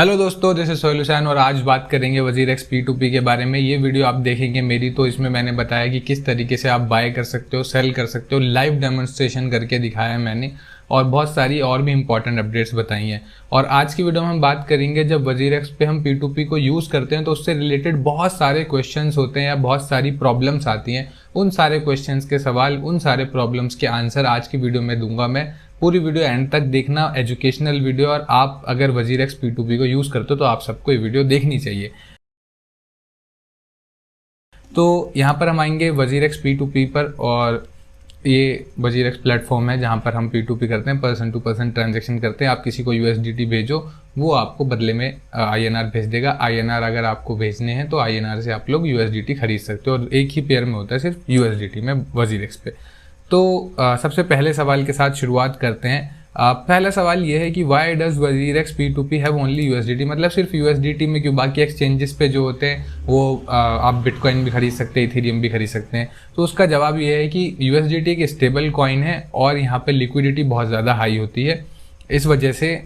Hello दोस्तों, this is Sohail Hussain और आज बात करेंगे वजीर एक्स P2P के बारे में। ये वीडियो आप देखेंगे मेरी, तो इसमें मैंने बताया कि किस तरीके से आप बाय कर सकते हो, सेल कर सकते हो, लाइव डेमोन्स्ट्रेशन करके दिखाया है मैंने और बहुत सारी और भी इंपॉर्टेंट अपडेट्स बताई हैं। और आज की वीडियो में हम बात करेंगे जब वजीर एक्स पे हम P2P को यूज़ करते हैं तो उससे रिलेटेड बहुत सारे क्वेश्चंस होते हैं या बहुत सारी प्रॉब्लम्स आती हैं। उन सारे क्वेश्चंस के सवाल, उन सारे प्रॉब्लम्स के आंसर आज की वीडियो में दूंगा मैं। पूरी वीडियो एंड तक देखना, एजुकेशनल वीडियो, और आप अगर वजीर एक्स P2P को यूज़ करते हो तो आप सबको ये वीडियो देखनी चाहिए। तो यहाँ पर हम आएंगे वजीर एक्स P2P पर, और ये वजीर एक्स प्लेटफॉर्म है जहाँ पर हम P2P करते हैं, पर्सन टू पर्सन ट्रांजेक्शन करते हैं। आप किसी को USDT भेजो, वो आपको बदले में INR भेज देगा। INR अगर आपको भेजने हैं तो INR से आप लोग USDT खरीद सकते हो, और एक ही पेयर में होता है सिर्फ USDT में वजीर एक्स पे। तो सबसे पहले सवाल के साथ शुरुआत करते हैं। पहला सवाल ये है कि वाई डज वजीर x P2P have only USDT, मतलब सिर्फ USDT में क्यों, बाकी एक्सचेंजेस पे जो होते हैं वो आप बिटकॉइन भी खरीद सकते हैं, इथेरियम भी खरीद सकते हैं। तो उसका जवाब ये है कि USDT एक स्टेबल कॉइन है और यहाँ पे लिक्विडिटी बहुत ज़्यादा हाई होती है। इस वजह से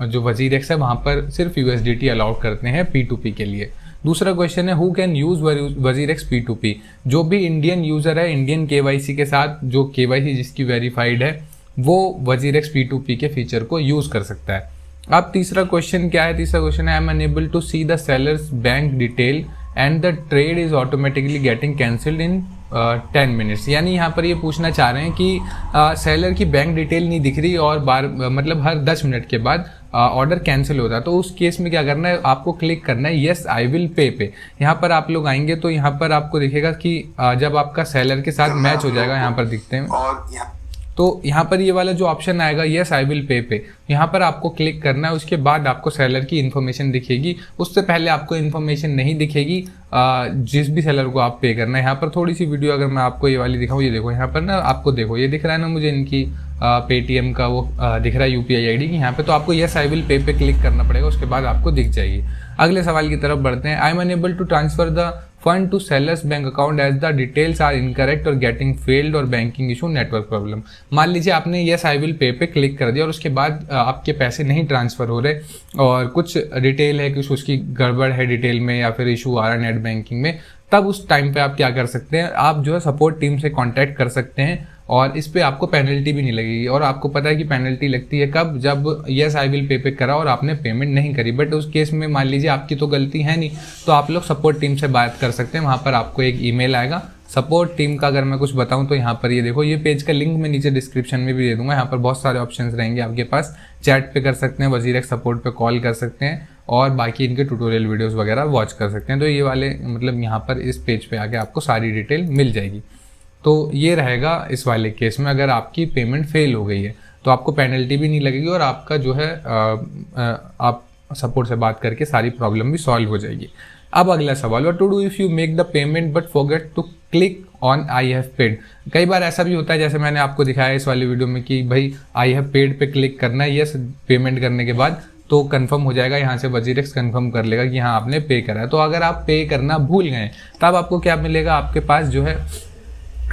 जो वजीर एक्स है वहाँ पर सिर्फ USDT अलाउड करते हैं P2P के लिए। दूसरा क्वेश्चन है हु कैन यूज वजीर एक्स P2P, जो भी इंडियन यूज़र है, इंडियन KYC के साथ, जो KYC जिसकी वेरीफाइड है, वो वजीर एक्स P2P के फीचर को यूज़ कर सकता है। अब तीसरा क्वेश्चन क्या है? तीसरा क्वेश्चन है I am unable to see the sellers bank detail and the trade is automatically getting cancelled in 10 minutes. यानी यहाँ पर ये पूछना चाह रहे हैं कि सेलर की बैंक डिटेल नहीं दिख रही और मतलब हर 10 मिनट के बाद ऑर्डर कैंसिल होता है। तो उस केस में क्या करना है, आपको क्लिक करना है येस आई विल पे। यहाँ पर आप लोग आएंगे तो यहाँ पर आपको दिखेगा कि जब आपका सेलर के साथ मैच हो जाएगा, यहाँ पर दिखते हैं, और तो यहाँ पर ये वाला जो ऑप्शन आएगा येस आई विल पे, यहाँ पर आपको क्लिक करना है। उसके बाद आपको सेलर की इन्फॉर्मेशन दिखेगी, उससे पहले आपको इन्फॉर्मेशन नहीं दिखेगी जिस भी सेलर को आप पे करना है। यहाँ पर थोड़ी सी वीडियो अगर मैं आपको ये वाली दिखाऊँ, ये देखो यहाँ पर ना, आपको देखो ये दिख रहा है ना मुझे, इनकी पेटीएम का वो दिख रहा है UPI ID की। यहाँ पे तो आपको yes I will pay click करना पड़ेगा, उसके बाद आपको दिख जाएगी। अगले सवाल की तरफ बढ़ते हैं। I am unable to transfer the fund to sellers bank account as the details are incorrect और गेटिंग फेल्ड और बैंकिंग इशू नेटवर्क प्रॉब्लम। मान लीजिए आपने yes I will pay click कर दिया और उसके बाद आपके पैसे नहीं ट्रांसफर हो रहे और कुछ डिटेल है, कुछ उसकी गड़बड़ है डिटेल में या फिर इशू आ रहा है नेट बैंकिंग में, तब उस टाइम पे आप क्या कर सकते हैं, आप जो है सपोर्ट टीम से कांटेक्ट कर सकते हैं और इस पे आपको पेनल्टी भी नहीं लगेगी। और आपको पता है कि पेनल्टी लगती है कब, जब येस आई विल पे करा और आपने पेमेंट नहीं करी। बट उस केस में मान लीजिए आपकी तो गलती है नहीं, तो आप लोग सपोर्ट टीम से बात कर सकते हैं। वहाँ पर आपको एक ईमेल आएगा सपोर्ट टीम का। अगर मैं कुछ बताऊं तो यहाँ पर ये देखो, ये पेज का लिंक मैं नीचे डिस्क्रिप्शन में भी दे दूंगा। यहाँ पर बहुत सारे ऑप्शंस रहेंगे आपके पास, चैट पे कर सकते हैं, वजीर एक्स सपोर्ट पे कॉल कर सकते हैं और बाकी इनके ट्यूटोरियल वीडियोस वगैरह वॉच कर सकते हैं। तो ये वाले मतलब यहाँ पर इस पेज पे आके आपको सारी डिटेल मिल जाएगी। तो ये रहेगा इस वाले केस में, अगर आपकी पेमेंट फेल हो गई है तो आपको पेनल्टी भी नहीं लगेगी और आपका जो है आप सपोर्ट से बात करके सारी प्रॉब्लम भी सॉल्व हो जाएगी। अब अगला सवाल, what to do if you make the payment but forget to click on I have paid. कई बार ऐसा भी होता है, जैसे मैंने आपको दिखाया इस वाली वीडियो में, कि भाई आई हैव पेड पे क्लिक करना है, यस पेमेंट करने के बाद तो कंफर्म हो जाएगा, यहाँ से वजीर एक्स कंफर्म कर लेगा कि हाँ आपने पे करा है। तो अगर आप पे करना भूल गए तब आपको क्या मिलेगा, आपके पास जो है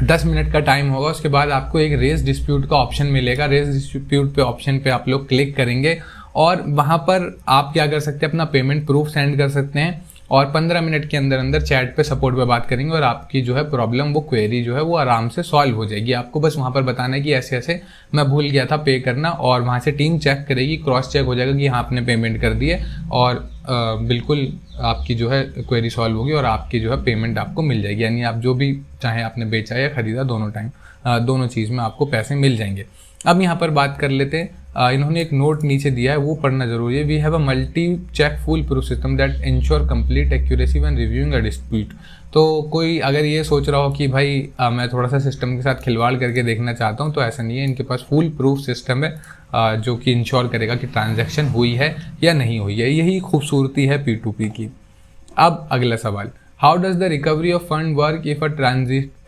10 मिनट का टाइम होगा। उसके बाद आपको एक रेज डिस्प्यूट का ऑप्शन मिलेगा। रेज डिस्प्यूट पे ऑप्शन पे आप लोग क्लिक करेंगे और वहाँ पर आप क्या कर सकते हैं, अपना पेमेंट प्रूफ सेंड कर सकते हैं और 15 मिनट के अंदर अंदर चैट पे सपोर्ट पे बात करेंगे और आपकी जो है प्रॉब्लम, वो क्वेरी जो है वो आराम से सॉल्व हो जाएगी। आपको बस वहाँ पर बताना है कि ऐसे ऐसे मैं भूल गया था पे करना, और वहाँ से टीम चेक करेगी, क्रॉस चेक हो जाएगा कि हाँ आपने पेमेंट कर दी है और बिल्कुल आपकी जो है क्वेरी सॉल्व होगी और आपकी जो है पेमेंट आपको मिल जाएगी। यानी आप जो भी चाहे आपने बेचा या खरीदा, दोनों चीज़ में आपको पैसे मिल जाएंगे। अब यहाँ पर बात कर लेते हैं, इन्होंने एक नोट नीचे दिया है, वो पढ़ना जरूरी है। We have a multi check foolproof system that ensure complete accuracy when reviewing a dispute. तो कोई अगर ये सोच रहा हो कि भाई मैं थोड़ा सा सिस्टम के साथ खिलवाड़ करके देखना चाहता हूँ, तो ऐसा नहीं है। इनके पास फुल प्रूफ सिस्टम है जो कि इंश्योर करेगा कि ट्रांजैक्शन हुई है या नहीं हुई है। यही खूबसूरती है P2P की। अब अगला सवाल, how does the recovery of fund work if a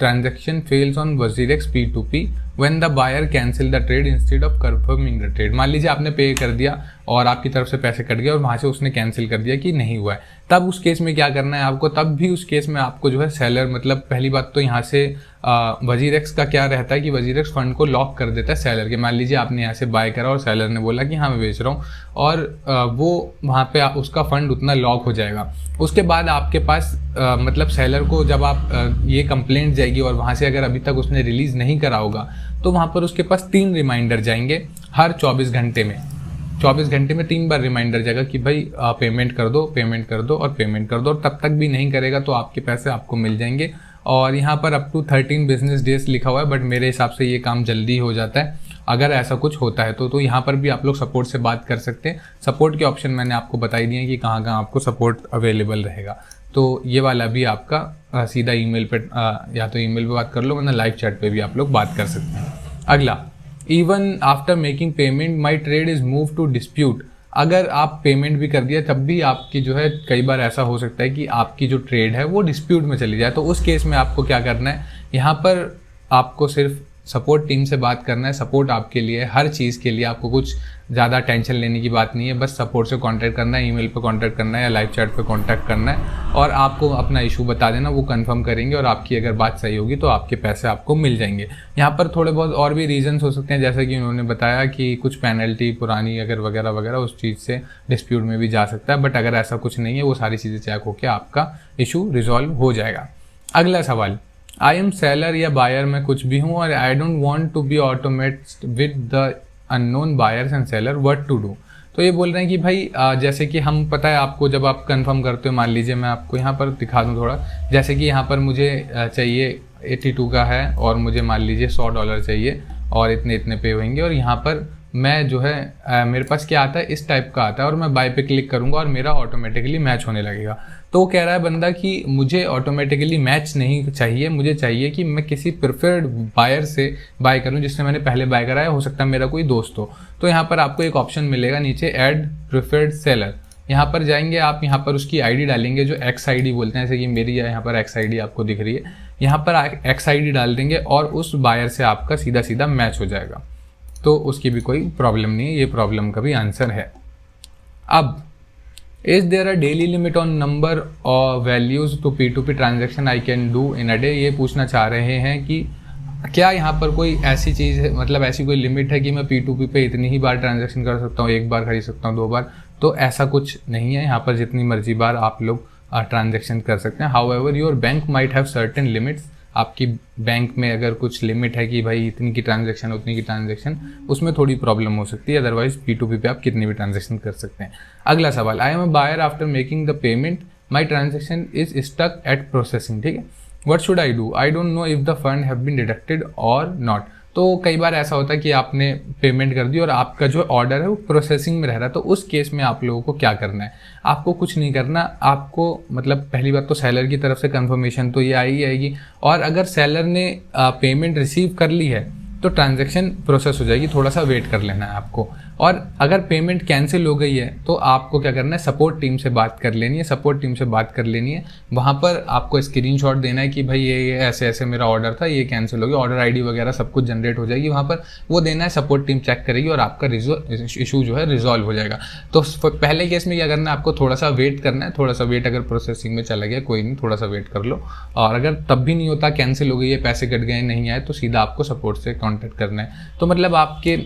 transaction fails on WazirX P2P when the buyer cancel the trade instead of confirming the trade। मान लीजिए आपने पे कर दिया और आपकी तरफ से पैसे कट गए और वहाँ से उसने कैंसिल कर दिया कि नहीं हुआ है, तब उस केस में क्या करना है आपको? तब भी उस केस में आपको जो है सेलर, मतलब पहली बात तो यहाँ से WazirX का क्या रहता है कि WazirX फंड को लॉक कर देता है सेलर के। मान लीजिए आपने यहाँ से बाय करा और सेलर ने बोला कि हाँ मैं बेच रहा हूँ, और वो वहाँ पे उसका फंड उतना लॉक हो जाएगा। उसके बाद आपके पास मतलब सेलर को जब आप ये कंप्लेंट जाएगी और वहाँ से अगर अभी तक उसने रिलीज़ नहीं करा होगा तो वहाँ पर उसके पास 3 रिमाइंडर जाएंगे हर 24 घंटे में। 24 घंटे में 3 बार रिमाइंडर जाएगा कि भाई पेमेंट कर दो, पेमेंट कर दो और पेमेंट कर दो, और तब तक भी नहीं करेगा तो आपके पैसे आपको मिल जाएंगे। और यहाँ पर अप टू 13 बिजनेस डेज लिखा हुआ है, बट मेरे हिसाब से ये काम जल्दी हो जाता है अगर ऐसा कुछ होता है तो यहाँ पर भी आप लोग सपोर्ट से बात कर सकते हैं। सपोर्ट के ऑप्शन मैंने आपको बता दिए हैं कि कहाँ कहाँ आपको सपोर्ट अवेलेबल रहेगा। तो ये वाला भी आपका सीधा ईमेल पे या तो ईमेल पे बात कर लो, वरना लाइव चैट पे भी आप लोग बात कर सकते हैं। अगला, even after making payment my trade is move to dispute. अगर आप पेमेंट भी कर दिया तब भी आपकी जो है, कई बार ऐसा हो सकता है कि आपकी जो ट्रेड है वो डिस्प्यूट में चली जाए, तो उस केस में आपको क्या करना है? यहाँ पर आपको सिर्फ सपोर्ट टीम से बात करना है। सपोर्ट आपके लिए हर चीज़ के लिए, आपको कुछ ज़्यादा टेंशन लेने की बात नहीं है। बस सपोर्ट से कांटेक्ट करना है, ईमेल पे कांटेक्ट करना है या लाइव चैट पे कांटेक्ट करना है, और आपको अपना इशू बता देना, वो कंफर्म करेंगे और आपकी अगर बात सही होगी तो आपके पैसे आपको मिल जाएंगे। यहाँ पर थोड़े बहुत और भी रीजंस हो सकते हैं, जैसे कि उन्होंने बताया कि कुछ पेनल्टी पुरानी अगर वगैरह वगैरह उस चीज़ से डिस्प्यूट में भी जा सकता है, बट अगर ऐसा कुछ नहीं है, वो सारी चीज़ें चेक होकर आपका इशू रिजॉल्व हो जाएगा। अगला सवाल, आई एम सेलर या बायर, मैं कुछ भी हूँ और I don't want to be automated with the unknown buyers and seller, what to do. तो ये बोल रहे हैं कि भाई जैसे कि हम, पता है आपको, जब आप कंफर्म करते हो, मान लीजिए मैं आपको यहाँ पर दिखा दूँ थोड़ा, जैसे कि यहाँ पर मुझे चाहिए 82 का है और मुझे मान लीजिए $100 चाहिए और इतने इतने पे होंगे, और यहाँ पर मैं जो है मेरे पास क्या आता है, इस टाइप का आता है, और मैं बाय पे क्लिक करूँगा और मेरा ऑटोमेटिकली मैच होने लगेगा। तो वो कह रहा है बंदा कि मुझे ऑटोमेटिकली मैच नहीं चाहिए, मुझे चाहिए कि मैं किसी प्रेफर्ड बायर से बाय करूं जिससे मैंने पहले बाय कराया, हो सकता है मेरा कोई दोस्त हो। तो यहाँ पर आपको एक ऑप्शन मिलेगा नीचे, ऐड प्रेफर्ड सेलर। यहाँ पर जाएंगे आप, यहाँ पर उसकी आईडी डालेंगे जो XID बोलते हैं, जैसे कि मेरी यहाँ पर XID आपको दिख रही है, यहाँ पर XID डाल देंगे और उस बायर से आपका सीधा सीधा मैच हो जाएगा। तो उसकी भी कोई प्रॉब्लम नहीं है, ये प्रॉब्लम का भी आंसर है। अब, is there a daily limit on number और values to P2P transaction I can do in a day. ये पूछना चाह रहे हैं कि क्या यहाँ पर कोई ऐसी चीज़ है, मतलब ऐसी कोई लिमिट है कि मैं P2P पे इतनी ही बार ट्रांजेक्शन कर सकता हूँ, 1 बार खरीद सकता हूँ, 2 बार। तो ऐसा कुछ नहीं है, यहाँ पर जितनी मर्जी बार आप लोग ट्रांजेक्शन कर सकते हैं। However your bank might have certain limits. आपकी बैंक में अगर कुछ लिमिट है कि भाई इतनी की ट्रांजैक्शन, उतनी की ट्रांजैक्शन, उसमें थोड़ी प्रॉब्लम हो सकती है, अदरवाइज P2P पे आप कितनी भी ट्रांजैक्शन कर सकते हैं। अगला सवाल, I am a buyer after making the payment, my transaction is stuck at processing. ठीक है, what should I do, I don't know if the fund have been deducted और नॉट। तो कई बार ऐसा होता है कि आपने पेमेंट कर दी और आपका जो ऑर्डर है वो प्रोसेसिंग में रह रहा है, तो उस केस में आप लोगों को क्या करना है? आपको कुछ नहीं करना, आपको मतलब पहली बात तो सेलर की तरफ से कंफर्मेशन तो ये आई आएगी, और अगर सेलर ने पेमेंट रिसीव कर ली है तो ट्रांजैक्शन प्रोसेस हो जाएगी, थोड़ा सा वेट कर लेना है आपको। और अगर पेमेंट कैंसिल हो गई है तो आपको क्या करना है, सपोर्ट टीम से बात कर लेनी है। सपोर्ट टीम से बात कर लेनी है, वहाँ पर आपको स्क्रीनशॉट देना है कि भाई ये ऐसे ऐसे मेरा ऑर्डर था, ये कैंसिल हो गया, ऑर्डर आईडी वगैरह सब कुछ जनरेट हो जाएगी, वहाँ पर वो देना है, सपोर्ट टीम चेक करेगी और आपका इशू जो है रिजॉल्व हो जाएगा। तो पहले केस में क्या करना है, आपको थोड़ा सा वेट करना है, थोड़ा सा वेट, अगर प्रोसेसिंग में चला गया कोई नहीं, थोड़ा सा वेट कर लो, और अगर तब भी नहीं होता, कैंसिल हो गई है, पैसे कट गए, नहीं आए, तो सीधा आपको सपोर्ट से कॉन्टेक्ट करना है। तो मतलब आपके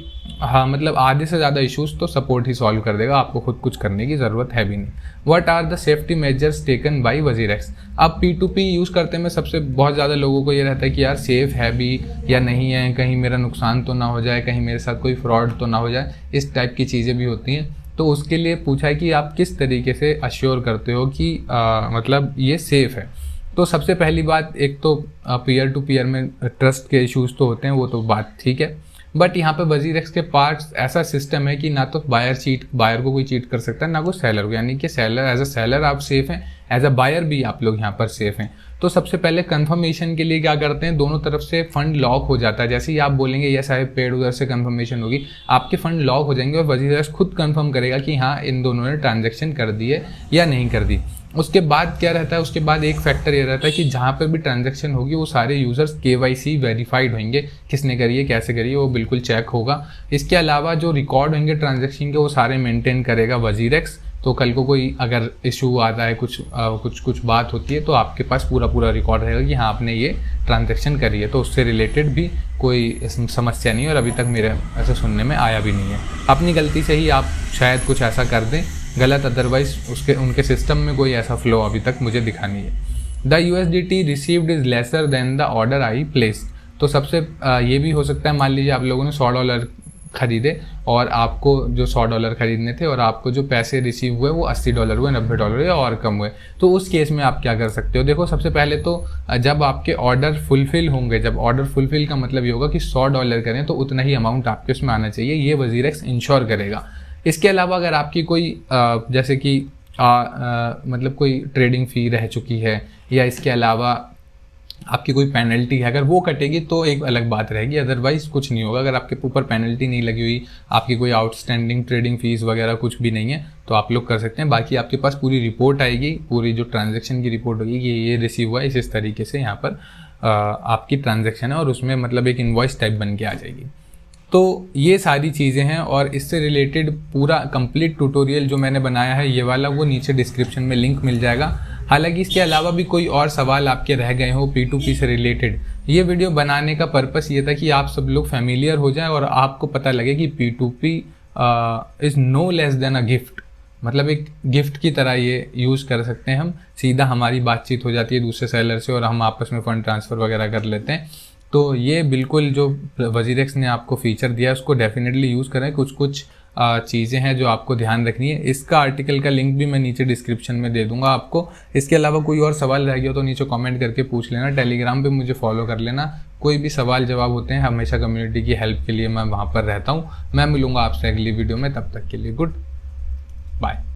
मतलब आधे से ज़्यादा इश्यूज तो सपोर्ट ही सॉल्व कर देगा, आपको खुद कुछ करने की ज़रूरत है भी नहीं। What are the safety measures taken by WazirX। अब P2P यूज़ करते में सबसे बहुत ज़्यादा लोगों को ये रहता है कि यार सेफ़ है भी या नहीं है, कहीं मेरा नुकसान तो ना हो जाए, कहीं मेरे साथ कोई फ्रॉड तो ना हो जाए, इस टाइप की चीज़ें भी होती हैं। तो उसके लिए पूछा है कि आप किस तरीके से अश्योर करते हो कि मतलब ये सेफ़ है। तो सबसे पहली बात, एक तो पीयर टू पीयर में ट्रस्ट के इश्यूज़ तो होते हैं, वो तो बात ठीक है, बट यहाँ पे WazirX के पास ऐसा सिस्टम है कि ना तो बायर को कोई चीट कर सकता है, ना कोई सेलर को, यानी कि सेलर एज अ सेलर आप सेफ हैं, एज अ बायर भी आप लोग यहाँ पर सेफ हैं। तो सबसे पहले कंफर्मेशन के लिए क्या करते हैं, दोनों तरफ से फंड लॉक हो जाता है। जैसे ही आप बोलेंगे यस आई हैव पेड, उधर से कंफर्मेशन होगी, आपके फंड लॉक हो जाएंगे और वजीरक्स खुद कंफर्म करेगा कि हाँ इन दोनों ने ट्रांजैक्शन कर दी है या नहीं कर दी। उसके बाद क्या रहता है, उसके बाद एक फैक्टर ये रहता है कि जहाँ पर भी ट्रांजैक्शन होगी वो सारे यूजर्स KYC वेरीफाइड होंगे, किसने करी है कैसे करी है वो बिल्कुल चेक होगा। इसके अलावा जो रिकॉर्ड होंगे ट्रांजैक्शन के वो सारे मेंटेन करेगा वजीरक्स। तो कल को कोई अगर इशू आता है, कुछ बात होती है, तो आपके पास पूरा रिकॉर्ड रहेगा कि हाँ आपने ये ट्रांजैक्शन करी है। तो उससे रिलेटेड भी कोई समस्या नहीं है और अभी तक मेरे ऐसे सुनने में आया भी नहीं है। अपनी गलती से ही आप शायद कुछ ऐसा कर दें गलत, अदरवाइज उनके सिस्टम में कोई ऐसा फ्लो अभी तक मुझे दिखा नहीं है। The USDT received is lesser than the order I place. तो सबसे ये भी हो सकता है, मान लीजिए आप लोगों ने $100 खरीदे और आपको जो $100 खरीदने थे और आपको जो पैसे रिसीव हुए वो $80 हुए, $90 या और कम हुए। तो उस केस में आप क्या कर सकते हो, देखो सबसे पहले तो जब आपके ऑर्डर फुलफिल होंगे, जब ऑर्डर फुलफिल का मतलब ये होगा कि $100 करें तो उतना ही अमाउंट आपके उसमें आना चाहिए, ये वजीरक्स इंश्योर करेगा। इसके अलावा अगर आपकी कोई जैसे कि मतलब कोई ट्रेडिंग फ़ी रह चुकी है या इसके अलावा आपकी कोई पेनल्टी है, अगर वो कटेगी तो एक अलग बात रहेगी, अदरवाइज कुछ नहीं होगा। अगर आपके ऊपर पेनल्टी नहीं लगी हुई, आपकी कोई आउटस्टैंडिंग ट्रेडिंग फीस वगैरह कुछ भी नहीं है, तो आप लोग कर सकते हैं। बाकी आपके पास पूरी रिपोर्ट आएगी, पूरी जो ट्रांजैक्शन की रिपोर्ट होगी कि ये रिसीव हुआ इस तरीके से यहाँ पर आपकी ट्रांजैक्शन है और उसमें मतलब एक इनवॉइस टाइप बन के आ जाएगी। तो ये सारी चीज़ें हैं और इससे रिलेटेड पूरा कंप्लीट ट्यूटोरियल जो मैंने बनाया है ये वाला, वो नीचे डिस्क्रिप्शन में लिंक मिल जाएगा। हालांकि इसके अलावा भी कोई और सवाल आपके रह गए हो P2P से रिलेटेड, ये वीडियो बनाने का पर्पस ये था कि आप सब लोग फैमिलियर हो जाएं और आपको पता लगे कि P2P is no less than a gift, मतलब एक गिफ्ट की तरह ये यूज़ कर सकते हैं हम। सीधा हमारी बातचीत हो जाती है दूसरे सेलर से और हम आपस में फ़ंड ट्रांसफ़र वगैरह कर लेते हैं। तो ये बिल्कुल जो वजीरक्स ने आपको फीचर दिया है उसको डेफिनेटली यूज़ करें। कुछ चीज़ें हैं जो आपको ध्यान रखनी है। इसका आर्टिकल का लिंक भी मैं नीचे डिस्क्रिप्शन में दे दूंगा आपको। इसके अलावा कोई और सवाल रह गया तो नीचे कमेंट करके पूछ लेना। टेलीग्राम पे मुझे फॉलो कर लेना, कोई भी सवाल जवाब होते हैं हमेशा कम्युनिटी की हेल्प के लिए मैं वहाँ पर रहता हूँ। मैं मिलूँगा आपसे अगली वीडियो में, तब तक के लिए गुड बाय।